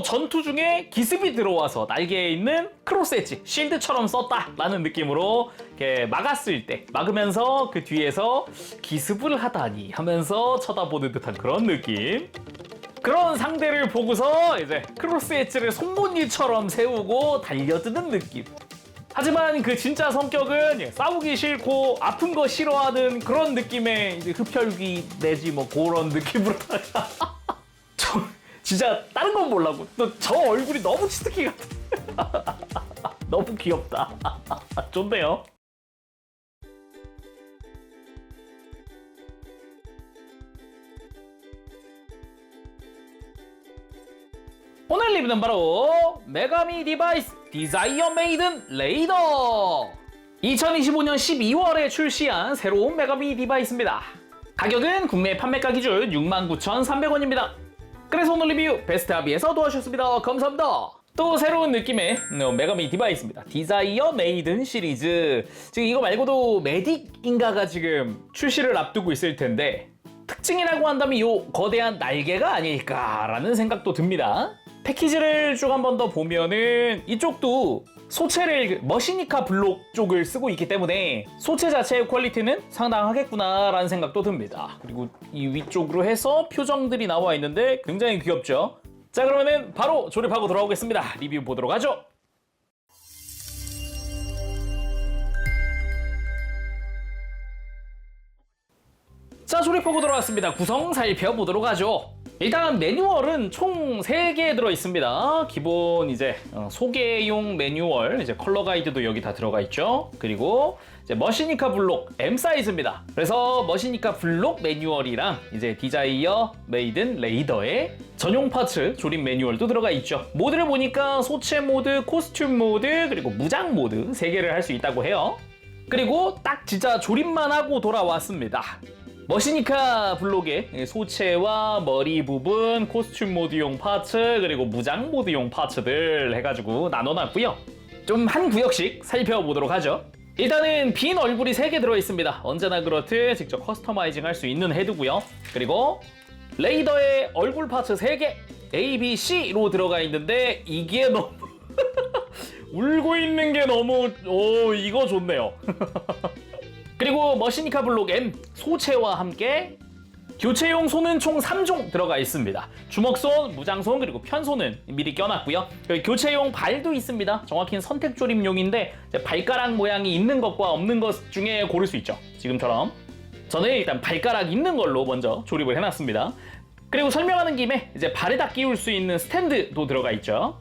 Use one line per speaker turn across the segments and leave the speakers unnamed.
그리고 전투 중에 기습이 들어와서 날개에 있는 크로스 엣지, 실드처럼 썼다라는 느낌으로 이렇게 막았을 때, 막으면서 그 뒤에서 기습을 하다니 하면서 쳐다보는 듯한 그런 느낌. 그런 상대를 보고서 이제 크로스 엣지를 송곳니처럼 세우고 달려드는 느낌. 하지만 그 진짜 성격은 싸우기 싫고 아픈 거 싫어하는 그런 느낌의 이제 흡혈귀 내지 뭐 그런 느낌으로 저 진짜 다른 건 몰라고 또 저 얼굴이 너무 치트키 같아. 너무 귀엽다. 좋네요. 오늘 리뷰는 바로 메가미 디바이스 디자이어 메이든 레이더. 2025년 12월에 출시한 새로운 메가미 디바이스입니다. 가격은 국내 판매가 기준 69,300원입니다. 그래서 오늘 리뷰 베스트 합의에서 도와주셨습니다. 감사합니다. 또 새로운 느낌의 메가미 디바이스입니다. 디자이어 메이든 시리즈. 지금 이거 말고도 메딕인가가 지금 출시를 앞두고 있을 텐데 특징이라고 한다면 이 거대한 날개가 아닐까라는 생각도 듭니다. 패키지를 쭉 한 번 더 보면은 이쪽도 소체를 머시니카 블록 쪽을 쓰고 있기 때문에 소체 자체의 퀄리티는 상당하겠구나라는 생각도 듭니다. 그리고 이 위쪽으로 해서 표정들이 나와 있는데 굉장히 귀엽죠? 자, 그러면은 바로 조립하고 돌아오겠습니다. 리뷰 보도록 하죠. 자, 조립하고 돌아왔습니다. 구성 살펴보도록 하죠. 일단 매뉴얼은 총 3개 들어있습니다. 기본 이제 소개용 매뉴얼, 이제 컬러 가이드도 여기 다 들어가 있죠. 그리고 이제 머시니카 블록 M 사이즈입니다. 그래서 머시니카 블록 매뉴얼이랑 이제 디자이어 메이든 레이더의 전용 파츠 조립 매뉴얼도 들어가 있죠. 모드를 보니까 소체 모드, 코스튬 모드, 그리고 무장 모드 3개를 할 수 있다고 해요. 그리고 딱 진짜 조립만 하고 돌아왔습니다. 머시니카 블록의 소체와 머리 부분, 코스튬 모드용 파츠, 그리고 무장 모드용 파츠들 해가지고 나눠놨고요. 좀 한 구역씩 살펴보도록 하죠. 일단은 빈 얼굴이 3개 들어있습니다. 언제나 그렇듯 직접 커스터마이징 할 수 있는 헤드고요. 그리고 레이더의 얼굴 파츠 3개 A, B, C로 들어가 있는데 이게 너무 울고 있는 게 너무 이거 좋네요. 그리고 머시니카 블록 M 소체와 함께 교체용 손은 총 3종 들어가 있습니다. 주먹손, 무장손, 그리고 편손은 미리 껴놨고요. 교체용 발도 있습니다. 정확히는 선택 조립용인데 발가락 모양이 있는 것과 없는 것 중에 고를 수 있죠. 지금처럼 저는 일단 발가락 있는 걸로 먼저 조립을 해놨습니다. 그리고 설명하는 김에 이제 발에다 끼울 수 있는 스탠드도 들어가 있죠.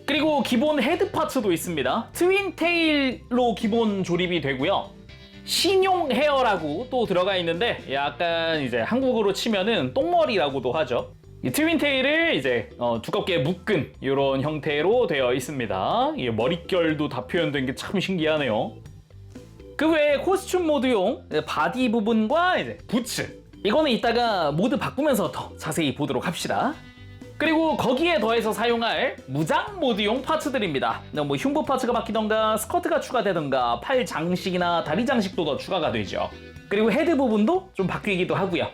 그리고 기본 헤드 파츠도 있습니다. 트윈 테일로 기본 조립이 되고요. 신용 헤어라고 또 들어가 있는데 약간 이제 한국어로 치면은 똥머리라고도 하죠. 이 트윈 테일을 이제 두껍게 묶은 이런 형태로 되어 있습니다. 이 머릿결도 다 표현된 게 참 신기하네요. 그 외에 코스튬 모드용 바디 부분과 이제 부츠, 이거는 이따가 모드 바꾸면서 더 자세히 보도록 합시다. 그리고 거기에 더해서 사용할 무장 모드용 파츠들입니다. 뭐 흉부 파츠가 바뀌던가 스커트가 추가되던가 팔 장식이나 다리 장식도 더 추가가 되죠. 그리고 헤드 부분도 좀 바뀌기도 하고요.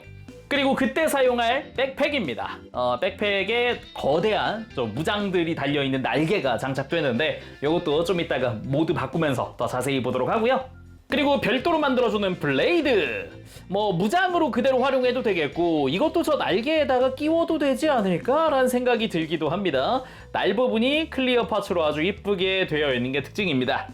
그리고 그때 사용할 백팩입니다. 백팩에 거대한 무장들이 달려있는 날개가 장착되는데 이것도 좀 이따가 모드 바꾸면서 더 자세히 보도록 하고요. 그리고 별도로 만들어주는 블레이드, 뭐 무장으로 그대로 활용해도 되겠고 이것도 저 날개에다가 끼워도 되지 않을까 라는 생각이 들기도 합니다. 날 부분이 클리어 파츠로 아주 이쁘게 되어 있는 게 특징입니다.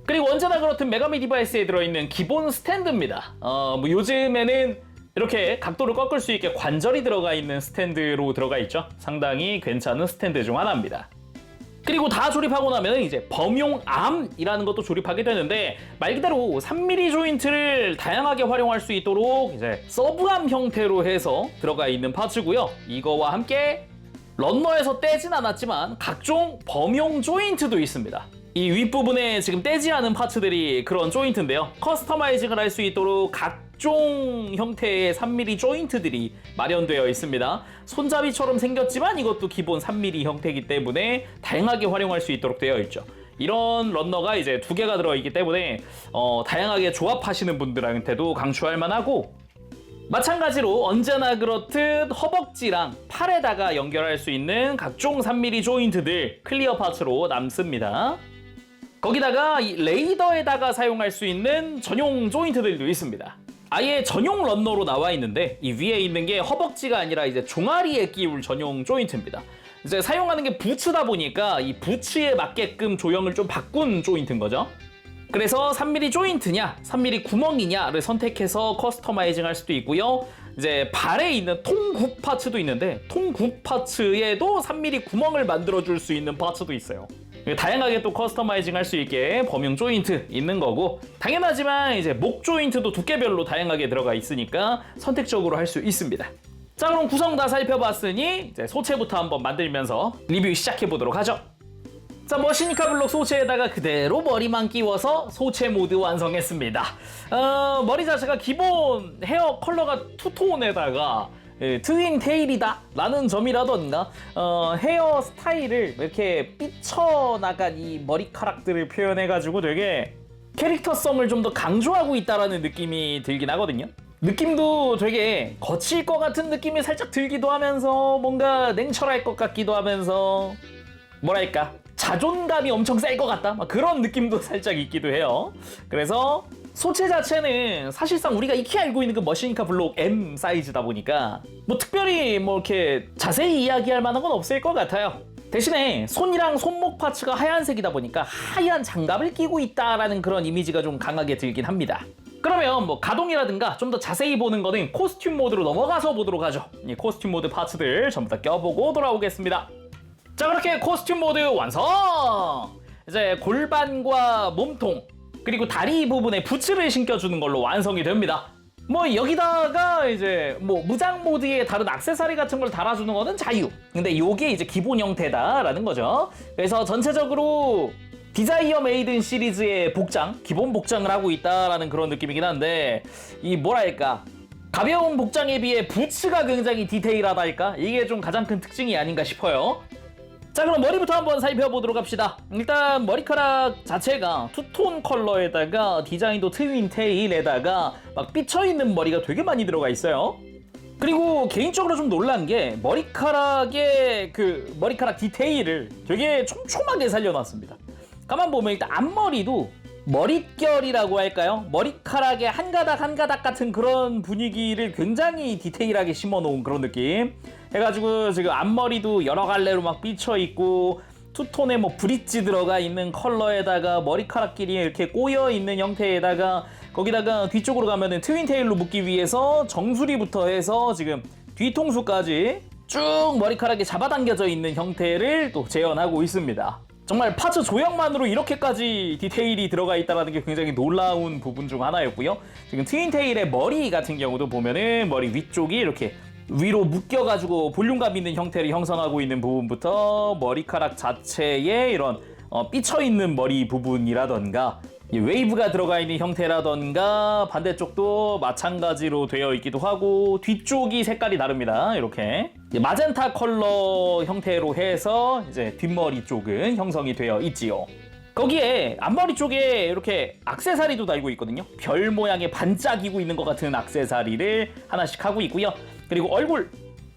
그리고 언제나 그렇듯 메가미 디바이스에 들어있는 기본 스탠드입니다. 뭐 요즘에는 이렇게 각도를 꺾을 수 있게 관절이 들어가 있는 스탠드로 들어가 있죠. 상당히 괜찮은 스탠드 중 하나입니다. 그리고 다 조립하고 나면 이제 범용 암이라는 것도 조립하게 되는데 말 그대로 3mm 조인트를 다양하게 활용할 수 있도록 이제 서브암 형태로 해서 들어가 있는 파츠고요. 이거와 함께 런너에서 떼진 않았지만 각종 범용 조인트도 있습니다. 이 윗부분에 지금 떼지 않은 파츠들이 그런 조인트인데요. 커스터마이징을 할 수 있도록 각종 형태의 3mm 조인트들이 마련되어 있습니다. 손잡이처럼 생겼지만 이것도 기본 3mm 형태이기 때문에 다양하게 활용할 수 있도록 되어 있죠. 이런 런너가 이제 2개가 들어있기 때문에 다양하게 조합하시는 분들한테도 강추할 만하고, 마찬가지로 언제나 그렇듯 허벅지랑 팔에다가 연결할 수 있는 각종 3mm 조인트들 클리어 파츠로 남습니다. 거기다가 이 레이더에다가 사용할 수 있는 전용 조인트들도 있습니다. 아예 전용 런너로 나와 있는데 이 위에 있는 게 허벅지가 아니라 이제 종아리에 끼울 전용 조인트입니다. 이제 사용하는 게 부츠다 보니까 이 부츠에 맞게끔 조형을 좀 바꾼 조인트인 거죠. 그래서 3mm 조인트냐 3mm 구멍이냐를 선택해서 커스터마이징 할 수도 있고요. 이제 발에 있는 통굽 파츠도 있는데 통굽 파츠에도 3mm 구멍을 만들어 줄 수 있는 파츠도 있어요. 다양하게 또 커스터마이징 할 수 있게 범용 조인트 있는 거고, 당연하지만 이제 목 조인트도 두께별로 다양하게 들어가 있으니까 선택적으로 할 수 있습니다. 자, 그럼 구성 다 살펴봤으니 이제 소체부터 한번 만들면서 리뷰 시작해 보도록 하죠. 자, 머시니카 블록 소체에다가 그대로 머리만 끼워서 소체 모드 완성했습니다. 머리 자체가 기본 헤어 컬러가 투톤에다가 트윈 테일이다 라는 점이라던가 헤어 스타일을 이렇게 삐쳐나간 이 머리카락들을 표현해가지고 되게 캐릭터성을 좀 더 강조하고 있다라는 느낌이 들긴 하거든요. 느낌도 되게 거칠 것 같은 느낌이 살짝 들기도 하면서 뭔가 냉철할 것 같기도 하면서 뭐랄까 자존감이 엄청 셀 것 같다 막 그런 느낌도 살짝 있기도 해요. 그래서 소체 자체는 사실상 우리가 익히 알고 있는 그 머시니카 블록 M 사이즈다 보니까 뭐 특별히 뭐 이렇게 자세히 이야기할 만한 건 없을 것 같아요. 대신에 손이랑 손목 파츠가 하얀색이다 보니까 하얀 장갑을 끼고 있다라는 그런 이미지가 좀 강하게 들긴 합니다. 그러면 뭐 가동이라든가 좀 더 자세히 보는 거는 코스튬 모드로 넘어가서 보도록 하죠. 이 코스튬 모드 파츠들 전부 다 껴보고 돌아오겠습니다. 자, 그렇게 코스튬 모드 완성! 이제 골반과 몸통 그리고 다리 부분에 부츠를 신겨주는 걸로 완성이 됩니다. 뭐 여기다가 이제 뭐 무장 모드에 다른 액세서리 같은 걸 달아주는 거는 자유. 근데 요게 이제 기본 형태다라는 거죠. 그래서 전체적으로 디자이어 메이든 시리즈의 복장, 기본 복장을 하고 있다라는 그런 느낌이긴 한데 이 뭐랄까 가벼운 복장에 비해 부츠가 굉장히 디테일하다니까 이게 좀 가장 큰 특징이 아닌가 싶어요. 자, 그럼 머리부터 한번 살펴보도록 합시다. 일단 머리카락 자체가 투톤 컬러에다가 디자인도 트윈 테일에다가 막 삐쳐있는 머리가 되게 많이 들어가 있어요. 그리고 개인적으로 좀 놀란 게 머리카락의 그 머리카락 디테일을 되게 촘촘하게 살려놨습니다. 가만 보면 일단 앞머리도 머릿결이라고 할까요? 머리카락의 한 가닥 한 가닥 같은 그런 분위기를 굉장히 디테일하게 심어놓은 그런 느낌 해가지고 지금 앞머리도 여러 갈래로 막 삐쳐있고 투톤에 뭐 브릿지 들어가 있는 컬러에다가 머리카락끼리 이렇게 꼬여있는 형태에다가 거기다가 뒤쪽으로 가면은 트윈테일로 묶기 위해서 정수리부터 해서 지금 뒤통수까지 쭉 머리카락이 잡아당겨져 있는 형태를 또 재현하고 있습니다. 정말 파츠 조형만으로 이렇게까지 디테일이 들어가 있다는 게 굉장히 놀라운 부분 중 하나였고요. 지금 트윈테일의 머리 같은 경우도 보면은 머리 위쪽이 이렇게 위로 묶여가지고 볼륨감 있는 형태를 형성하고 있는 부분부터 머리카락 자체에 이런 삐쳐있는 머리 부분이라던가 웨이브가 들어가 있는 형태라던가 반대쪽도 마찬가지로 되어 있기도 하고 뒤쪽이 색깔이 다릅니다. 이렇게 마젠타 컬러 형태로 해서 이제 뒷머리 쪽은 형성이 되어 있지요. 거기에 앞머리 쪽에 이렇게 액세서리도 달고 있거든요. 별 모양의 반짝이고 있는 것 같은 액세서리를 하나씩 하고 있고요. 그리고 얼굴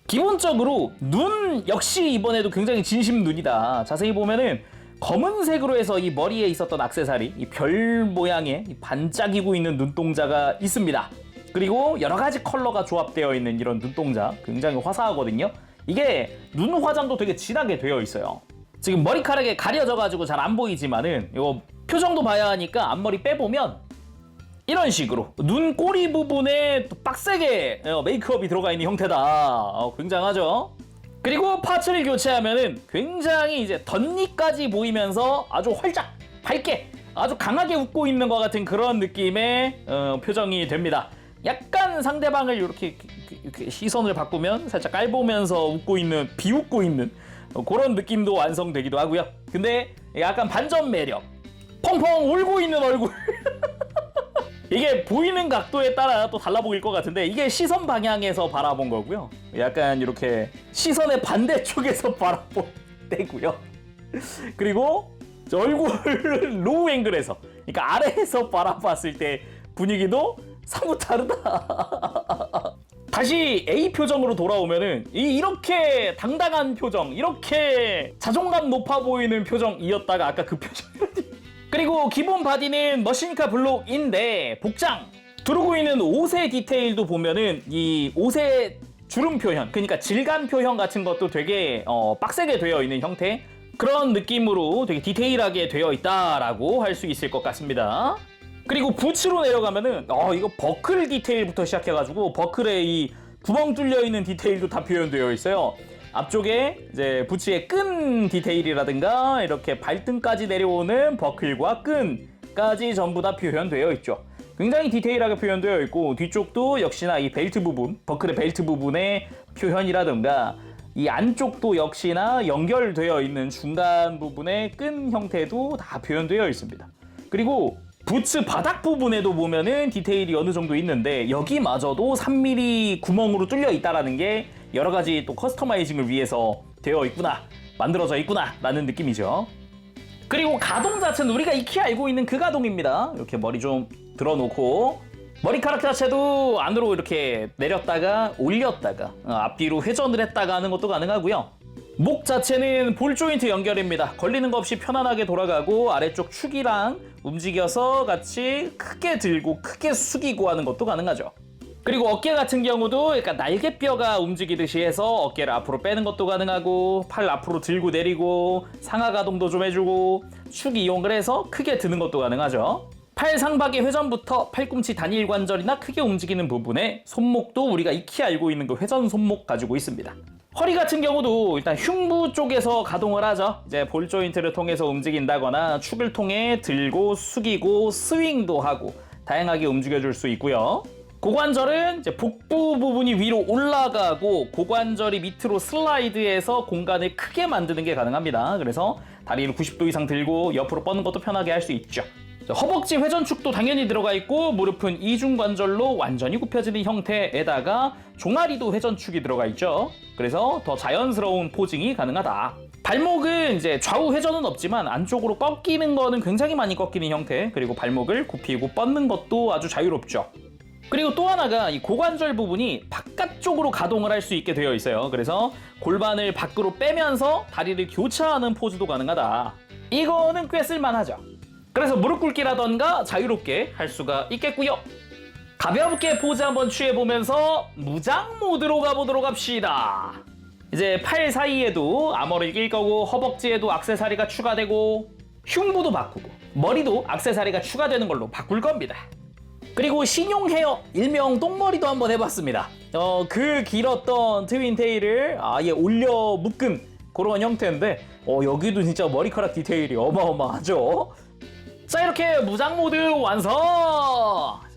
기본적으로 눈 역시 이번에도 굉장히 진심 눈이다. 자세히 보면은 검은색으로 해서 이 머리에 있었던 액세서리, 이 별 모양의 이 반짝이고 있는 눈동자가 있습니다. 그리고 여러 가지 컬러가 조합되어 있는 이런 눈동자 굉장히 화사하거든요. 이게 눈 화장도 되게 진하게 되어 있어요. 지금 머리카락에 가려져가지고 잘 안 보이지만은 이거 표정도 봐야 하니까 앞머리 빼보면 이런 식으로 눈 꼬리 부분에 또 빡세게 메이크업이 들어가 있는 형태다. 굉장하죠? 그리고 파츠를 교체하면은 굉장히 이제 덧니까지 보이면서 아주 활짝 밝게 아주 강하게 웃고 있는 것 같은 그런 느낌의 표정이 됩니다. 약간 상대방을 이렇게 시선을 바꾸면 살짝 깔보면서 웃고 있는 비웃고 있는 그런 느낌도 완성되기도 하고요. 근데 약간 반전 매력 펑펑 울고 있는 얼굴 이게 보이는 각도에 따라 또 달라 보일 것 같은데 이게 시선 방향에서 바라본 거고요. 약간 이렇게 시선의 반대쪽에서 바라본 때고요. 그리고 얼굴을 로우 앵글에서 그러니까 아래에서 바라봤을 때 분위기도 사뭇 다르다. 다시 A 표정으로 돌아오면은 이렇게 당당한 표정, 이렇게 자존감 높아 보이는 표정이었다가 아까 그 표정이라니. 그리고 기본 바디는 머신카 블록인데 복장 두르고 있는 옷의 디테일도 보면은 이 옷의 주름 표현, 그러니까 질감 표현 같은 것도 되게 빡세게 되어 있는 형태, 그런 느낌으로 되게 디테일하게 되어 있다라고 할 수 있을 것 같습니다. 그리고 부츠로 내려가면은 이거 버클 디테일부터 시작해가지고 버클에 이 구멍 뚫려 있는 디테일도 다 표현되어 있어요. 앞쪽에 이제 부츠의 끈 디테일이라든가 이렇게 발등까지 내려오는 버클과 끈까지 전부 다 표현되어 있죠. 굉장히 디테일하게 표현되어 있고, 뒤쪽도 역시나 이 벨트 부분, 버클의 벨트 부분의 표현이라든가 이 안쪽도 역시나 연결되어 있는 중간 부분의 끈 형태도 다 표현되어 있습니다. 그리고 부츠 바닥 부분에도 보면은 디테일이 어느 정도 있는데 여기마저도 3mm 구멍으로 뚫려 있다라는 게 여러 가지 또 커스터마이징을 위해서 되어 있구나, 만들어져 있구나 라는 느낌이죠. 그리고 가동 자체는 우리가 익히 알고 있는 그 가동입니다. 이렇게 머리 좀 들어놓고 머리카락 자체도 안으로 이렇게 내렸다가 올렸다가 앞뒤로 회전을 했다가 하는 것도 가능하고요. 목 자체는 볼 조인트 연결입니다. 걸리는 거 없이 편안하게 돌아가고 아래쪽 축이랑 움직여서 같이 크게 들고 크게 숙이고 하는 것도 가능하죠. 그리고 어깨 같은 경우도 약간 날개뼈가 움직이듯이 해서 어깨를 앞으로 빼는 것도 가능하고 팔 앞으로 들고 내리고 상하 가동도 좀 해주고 축 이용을 해서 크게 드는 것도 가능하죠. 팔 상박의 회전부터 팔꿈치 단일 관절이나 크게 움직이는 부분에 손목도 우리가 익히 알고 있는 그 회전 손목 가지고 있습니다. 허리 같은 경우도 일단 흉부 쪽에서 가동을 하죠. 이제 볼 조인트를 통해서 움직인다거나 축을 통해 들고 숙이고 스윙도 하고 다양하게 움직여줄 수 있고요. 고관절은 이제 복부 부분이 위로 올라가고 고관절이 밑으로 슬라이드해서 공간을 크게 만드는 게 가능합니다. 그래서 다리를 90도 이상 들고 옆으로 뻗는 것도 편하게 할 수 있죠. 허벅지 회전축도 당연히 들어가 있고 무릎은 이중관절로 완전히 굽혀지는 형태에다가 종아리도 회전축이 들어가 있죠. 그래서 더 자연스러운 포징이 가능하다. 발목은 이제 좌우 회전은 없지만 안쪽으로 꺾이는 거는 굉장히 많이 꺾이는 형태, 그리고 발목을 굽히고 뻗는 것도 아주 자유롭죠. 그리고 또 하나가 이 고관절 부분이 바깥쪽으로 가동을 할 수 있게 되어 있어요. 그래서 골반을 밖으로 빼면서 다리를 교차하는 포즈도 가능하다. 이거는 꽤 쓸만하죠. 그래서 무릎 꿇기라던가 자유롭게 할 수가 있겠고요. 가볍게 포즈 한번 취해보면서 무장 모드로 가보도록 합시다. 이제 팔 사이에도 아머를 낄 거고 허벅지에도 액세서리가 추가되고 흉부도 바꾸고 머리도 액세서리가 추가되는 걸로 바꿀 겁니다. 그리고 신용 헤어, 일명 똥머리도 한번 해봤습니다. 그 길었던 트윈테일을 아예 올려 묶은 그런 형태인데 여기도 진짜 머리카락 디테일이 어마어마하죠. 자, 이렇게 무장 모드 완성!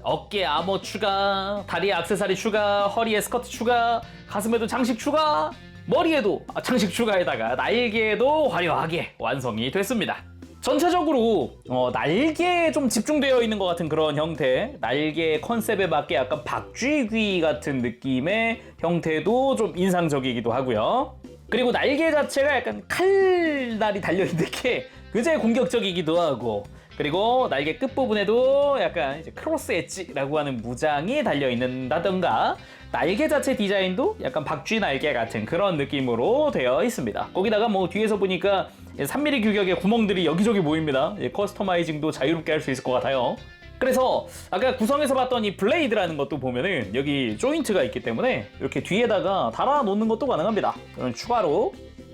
어깨 아머 추가, 다리에 액세서리 추가, 허리에 스커트 추가, 가슴에도 장식 추가, 머리에도 장식 추가에다가 날개에도 화려하게 완성이 됐습니다. 전체적으로 날개에 좀 집중되어 있는 것 같은 그런 형태, 날개 컨셉에 맞게 약간 박쥐귀 같은 느낌의 형태도 좀 인상적이기도 하고요. 그리고 날개 자체가 약간 칼날이 달려있는 게 굉장히 공격적이기도 하고, 그리고 날개 끝부분에도 약간 이제 크로스 엣지라고 하는 무장이 달려있는다던가 날개 자체 디자인도 약간 박쥐 날개 같은 그런 느낌으로 되어 있습니다. 거기다가 뭐 뒤에서 보니까 3mm 규격의 구멍들이 여기저기 보입니다. 커스터마이징도 자유롭게 할 수 있을 것 같아요. 그래서 아까 구성에서 봤던 이 블레이드라는 것도 보면은 여기 조인트가 있기 때문에 이렇게 뒤에다가 달아 놓는 것도 가능합니다. 그런 추가로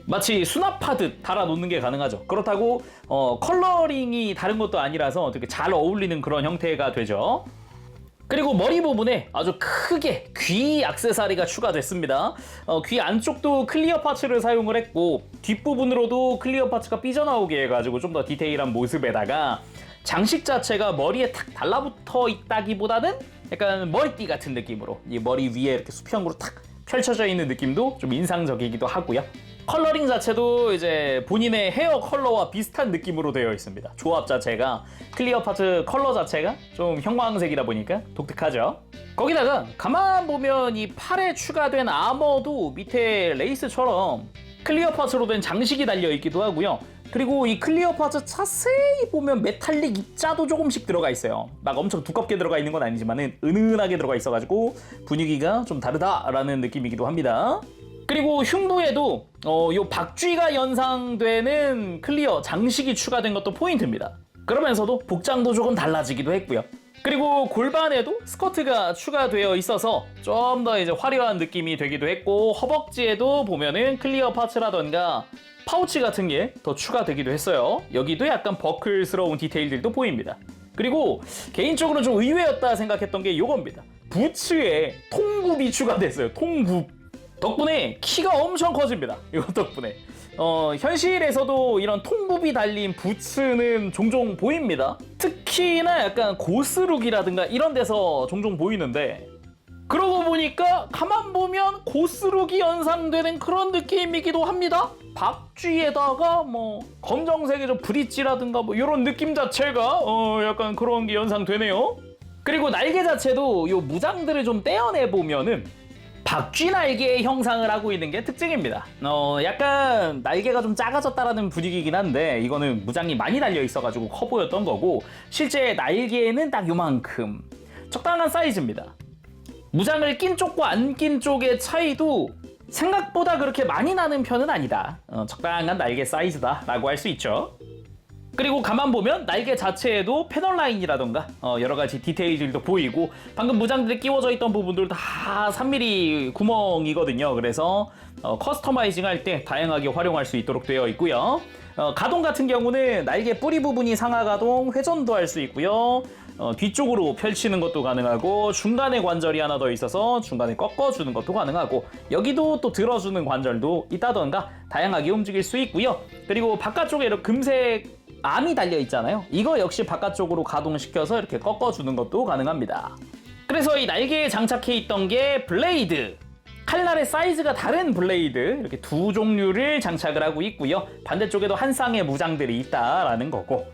마치 수납하듯 달아 놓는 게 가능하죠. 그렇다고 컬러링이 다른 것도 아니라서 되게 잘 어울리는 그런 형태가 되죠. 그리고 머리 부분에 아주 크게 귀 액세서리가 추가됐습니다. 귀 안쪽도 클리어 파츠를 사용을 했고 뒷부분으로도 클리어 파츠가 삐져나오게 해가지고 좀 더 디테일한 모습에다가 장식 자체가 머리에 탁 달라붙어 있다기보다는 약간 머리띠 같은 느낌으로 이 머리 위에 이렇게 수평으로 탁 펼쳐져 있는 느낌도 좀 인상적이기도 하고요. 컬러링 자체도 이제 본인의 헤어 컬러와 비슷한 느낌으로 되어 있습니다. 조합 자체가 클리어 파트 컬러 자체가 좀 형광색이다 보니까 독특하죠. 거기다가 가만 보면 이 팔에 추가된 아머도 밑에 레이스처럼 클리어 파츠로 된 장식이 달려있기도 하고요. 그리고 이 클리어 파츠 자세히 보면 메탈릭 입자도 조금씩 들어가 있어요. 막 엄청 두껍게 들어가 있는 건 아니지만 은은하게 들어가 있어가지고 분위기가 좀 다르다라는 느낌이기도 합니다. 그리고 흉부에도 요 박쥐가 연상되는 클리어 장식이 추가된 것도 포인트입니다. 그러면서도 복장도 조금 달라지기도 했고요. 그리고 골반에도 스커트가 추가되어 있어서 좀 더 이제 화려한 느낌이 되기도 했고, 허벅지에도 보면은 클리어 파츠라던가 파우치 같은 게 더 추가되기도 했어요. 여기도 약간 버클스러운 디테일들도 보입니다. 그리고 개인적으로 좀 의외였다 생각했던 게 요겁니다. 부츠에 통굽이 추가됐어요. 통굽. 덕분에 키가 엄청 커집니다. 이거 덕분에. 현실에서도 이런 통굽이 달린 부츠는 종종 보입니다. 특히나 약간 고스룩이라든가 이런 데서 종종 보이는데, 그러고 보니까 가만 보면 고스룩이 연상되는 그런 느낌이기도 합니다. 박쥐에다가 뭐 검정색의 좀 브릿지라든가 뭐 이런 느낌 자체가 약간 그런 게 연상되네요. 그리고 날개 자체도 요 무장들을 좀 떼어내 보면은 박쥐 날개의 형상을 하고 있는 게 특징입니다. 약간 날개가 좀 작아졌다라는 분위기긴 한데, 이거는 무장이 많이 달려 있어가지고 커 보였던 거고, 실제 날개는 딱 요만큼 적당한 사이즈입니다. 무장을 낀 쪽과 안 낀 쪽의 차이도 생각보다 그렇게 많이 나는 편은 아니다. 적당한 날개 사이즈다 라고 할 수 있죠. 그리고 가만 보면 날개 자체에도 패널 라인이라던가 여러 가지 디테일들도 보이고, 방금 무장들이 끼워져 있던 부분들 다 3mm 구멍이거든요. 그래서 커스터마이징 할 때 다양하게 활용할 수 있도록 되어 있고요. 가동 같은 경우는 날개 뿌리 부분이 상하 가동, 회전도 할 수 있고요. 뒤쪽으로 펼치는 것도 가능하고, 중간에 관절이 하나 더 있어서 중간에 꺾어주는 것도 가능하고, 여기도 또 들어주는 관절도 있다던가 다양하게 움직일 수 있고요. 그리고 바깥쪽에 이렇게 금색 암이 달려 있잖아요. 이거 역시 바깥쪽으로 가동시켜서 이렇게 꺾어주는 것도 가능합니다. 그래서 이 날개에 장착해 있던 게 블레이드, 칼날의 사이즈가 다른 블레이드, 이렇게 두 종류를 장착을 하고 있고요. 반대쪽에도 한 쌍의 무장들이 있다라는 거고,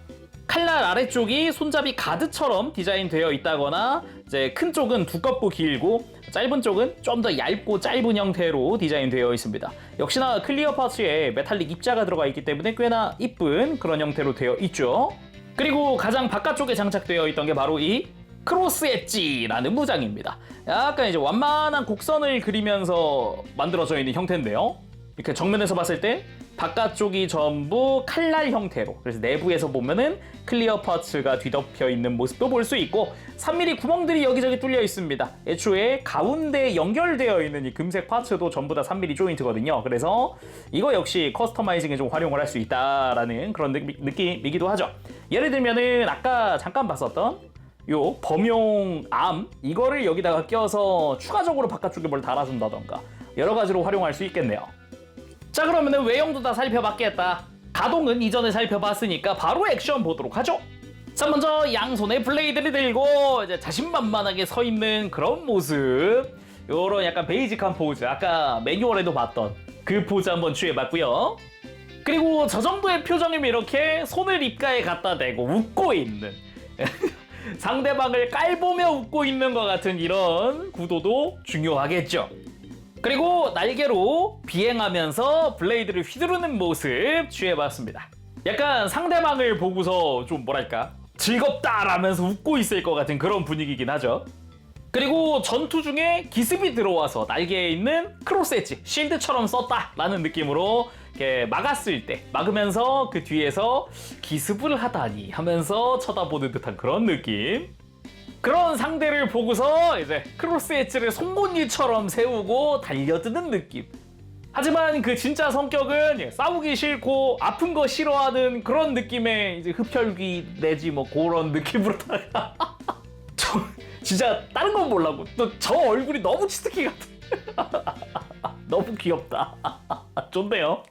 칼날 아래쪽이 손잡이 가드처럼 디자인되어 있다거나, 이제 큰 쪽은 두껍고 길고 짧은 쪽은 좀 더 얇고 짧은 형태로 디자인되어 있습니다. 역시나 클리어 파츠에 메탈릭 입자가 들어가 있기 때문에 꽤나 이쁜 그런 형태로 되어 있죠. 그리고 가장 바깥쪽에 장착되어 있던 게 바로 이 크로스 엣지라는 무장입니다. 약간 이제 완만한 곡선을 그리면서 만들어져 있는 형태인데요. 이렇게 정면에서 봤을 때 바깥쪽이 전부 칼날 형태로, 그래서 내부에서 보면은 클리어 파츠가 뒤덮여 있는 모습도 볼 수 있고, 3mm 구멍들이 여기저기 뚫려 있습니다. 애초에 가운데에 연결되어 있는 이 금색 파츠도 전부 다 3mm 조인트거든요. 그래서 이거 역시 커스터마이징에 좀 활용을 할 수 있다라는 그런 느낌이기도 하죠. 예를 들면은 아까 잠깐 봤었던 요 범용 암, 이거를 여기다가 껴서 추가적으로 바깥쪽에 뭘 달아준다던가 여러 가지로 활용할 수 있겠네요. 자, 그러면은 외형도 다 살펴봤겠다. 가동은 이전에 살펴봤으니까 바로 액션 보도록 하죠. 자, 먼저 양손에 블레이드를 들고 이제 자신만만하게 서 있는 그런 모습, 요런 약간 베이직한 포즈, 아까 매뉴얼에도 봤던 그 포즈 한번 취해봤고요. 그리고 저 정도의 표정이면 이렇게 손을 입가에 갖다 대고 웃고 있는 상대방을 깔보며 웃고 있는 것 같은 이런 구도도 중요하겠죠. 그리고 날개로 비행하면서 블레이드를 휘두르는 모습 취해봤습니다. 약간 상대방을 보고서 좀 뭐랄까 즐겁다라면서 웃고 있을 것 같은 그런 분위기긴 하죠. 그리고 전투 중에 기습이 들어와서 날개에 있는 크로스 엣지, 실드처럼 썼다라는 느낌으로 이렇게 막았을 때, 막으면서 그 뒤에서 기습을 하다니 하면서 쳐다보는 듯한 그런 느낌. 그런 상대를 보고서 이제 크로스 엣지를 송곳니처럼 세우고 달려드는 느낌. 하지만 그 진짜 성격은 싸우기 싫고 아픈 거 싫어하는 그런 느낌의 이제 흡혈귀 내지 뭐 그런 느낌으로다가 저 진짜 다른 건 몰라고 또 저 얼굴이 너무 치트키 같아. 너무 귀엽다. 좋네요.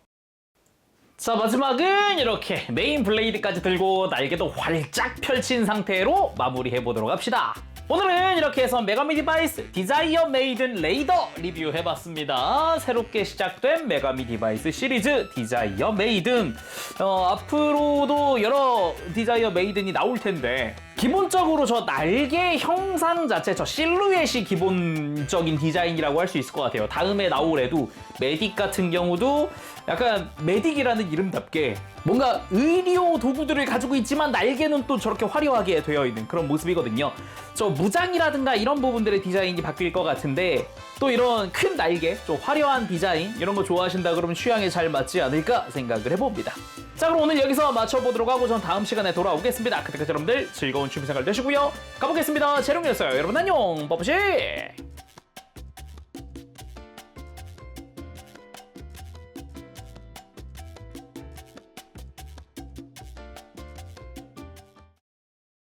자, 마지막은 이렇게 메인 블레이드까지 들고 날개도 활짝 펼친 상태로 마무리해보도록 합시다. 오늘은 이렇게 해서 메가미 디바이스 디자이어 메이든 레이더 리뷰해봤습니다. 새롭게 시작된 메가미 디바이스 시리즈 디자이어 메이든. 앞으로도 여러 디자이어 메이든이 나올 텐데 기본적으로 저 날개 형상 자체, 저 실루엣이 기본적인 디자인이라고 할 수 있을 것 같아요. 다음에 나올 애도 메딕 같은 경우도 약간 메딕이라는 이름답게 뭔가 의료 도구들을 가지고 있지만 날개는 또 저렇게 화려하게 되어 있는 그런 모습이거든요. 저 무장이라든가 이런 부분들의 디자인이 바뀔 것 같은데 또 이런 큰 날개, 좀 화려한 디자인 이런 거 좋아하신다 그러면 취향에 잘 맞지 않을까 생각을 해봅니다. 자, 그럼 오늘 여기서 맞춰보도록 하고 전 다음 시간에 돌아오겠습니다. 그때까지 여러분들 즐거운 취미생활 되시고요. 가보겠습니다. 재롱이었어요. 여러분 안녕. 빠빠시.